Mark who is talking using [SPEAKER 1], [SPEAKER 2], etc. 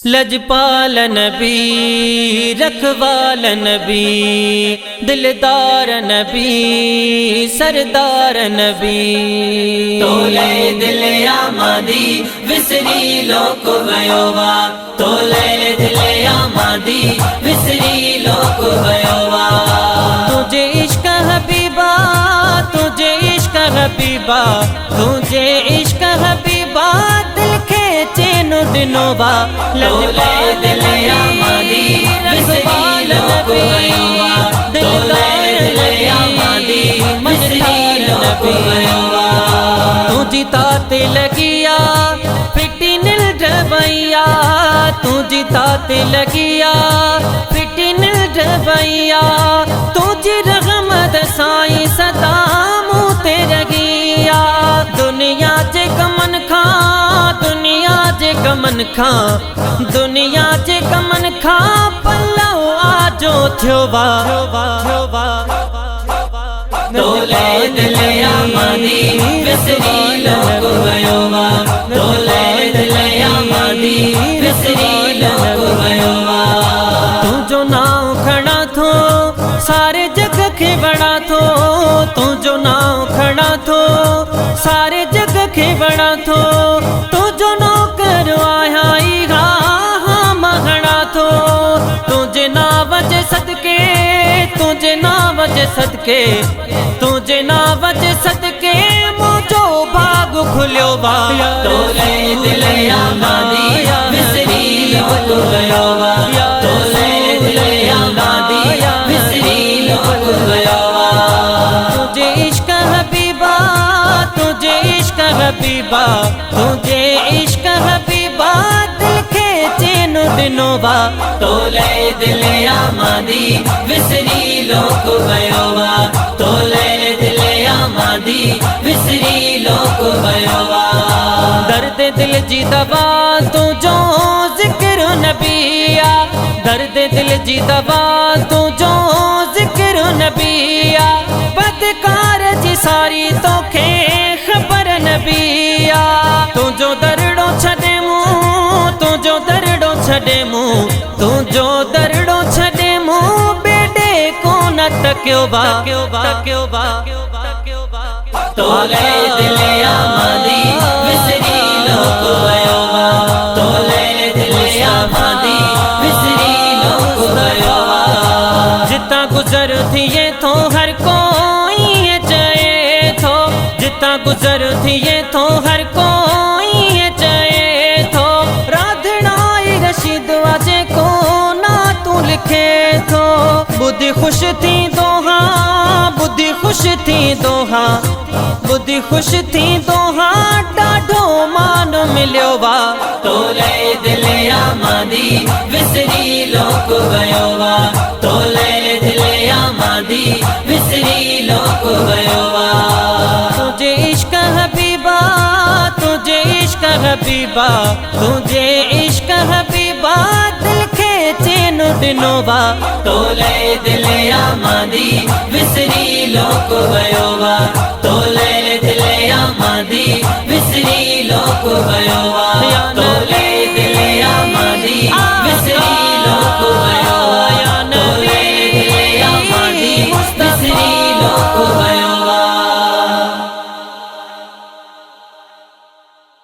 [SPEAKER 1] लजपाल नबी, रखवाल नबी, दिलदार नबी, सरदार नबी।
[SPEAKER 2] तोले दिल आमादी विसरी लोक वयोवा, तोले दिल आमादी विसरी लोक वयोवा।
[SPEAKER 1] तुझे इश्क हबीबा, तुझे इश्क हबीबा, तुझे इश्क हबीबा, दिल खेचे नुडनोवा।
[SPEAKER 2] तोले दिल आमादी विसरी लोक वयोवा, तोले दिल आमादी विसरी लोक वयोवा।
[SPEAKER 1] तुझी ताते लगिया फिटी नील ढबैया, तुझी ताते लगिया फिटी नील ढबैया। तुझी रहमत साईं सदा मुँह ते रगिया। दुनिया जे कमन खां, दुनिया जे कमन खां, दुनिया जे कमन खां पल्लो आजो थियो वा।
[SPEAKER 2] तोले दिल आमादी विसरी लोक वयोवा, तोले दिल आमादी विसरी लोक वयोवा।
[SPEAKER 1] तू जो नाव खड़ा थो सारे जग खे बड़ा थो, तू जो नाव खड़ा थो सारे जग खे बड़ा थो। तू जो नौकर आया महड़ा थो, तुझे नाव जे सदके, तुझे नाव जे सदके, तुझे नाव जे सदके मुझो भाग खुलियो बा।
[SPEAKER 2] तोले दिल आमादी विसरी लोक वयोवा, तोले दिल आमादी विसरी लोक वयोवा।
[SPEAKER 1] तुझे इश्क हबीबा, तुझे इश्क हबीबा, तुझे इश्क हबीबा, दिल खेचे नुडनोवा।
[SPEAKER 2] तोले दिल आमादी विसरी लोक वयोवा, तोले दिल आमादी विसरी लोक वयोवा।
[SPEAKER 1] दर्द दिल जी दवा तुझो जिक्र नबिया, दर्द दिल जी दवा तुझो जिक्र नबिया। बदकार जी सारी तोखे खबर नबिया। तुझो दरड़ो छॾे मूं, तुझो दरड़ो छॾे मूं, तुझो दरड़ो छॾे मूं, बेडे कोन तकियो बा।
[SPEAKER 2] तोले दिल आमादी विसरी लोक वयोवा, तोले दिल आमादी विसरी लोक वयोवा।
[SPEAKER 1] जिता गुज़र थिए थो हर कोई ये चए थो, जिता गुज़र थिए थो हर कोई ये चए थो। राधनाई रशीद वाजे को ना तू लिखे थो। बुद्धि खुश थी दोहा, बुद्धि खुश थी दोहा, बुद्धि खुश थी दोहा, ॾाढो मान मिलियो वा।
[SPEAKER 2] तोले दिल आमादी विसरी लोक वयोवा, तोले दिल आमादी विसरी लोक वयोवा।
[SPEAKER 1] तुझे इश्क हबीबा, तुझे इश्क हबीबा, तुझे इश्क हबीबा, दिल खेचे नुडनोवा।
[SPEAKER 2] तोले दिल आमादी विसरी लोक वयोवा, तोले दिल आमादी विसरी लोक वयोवा।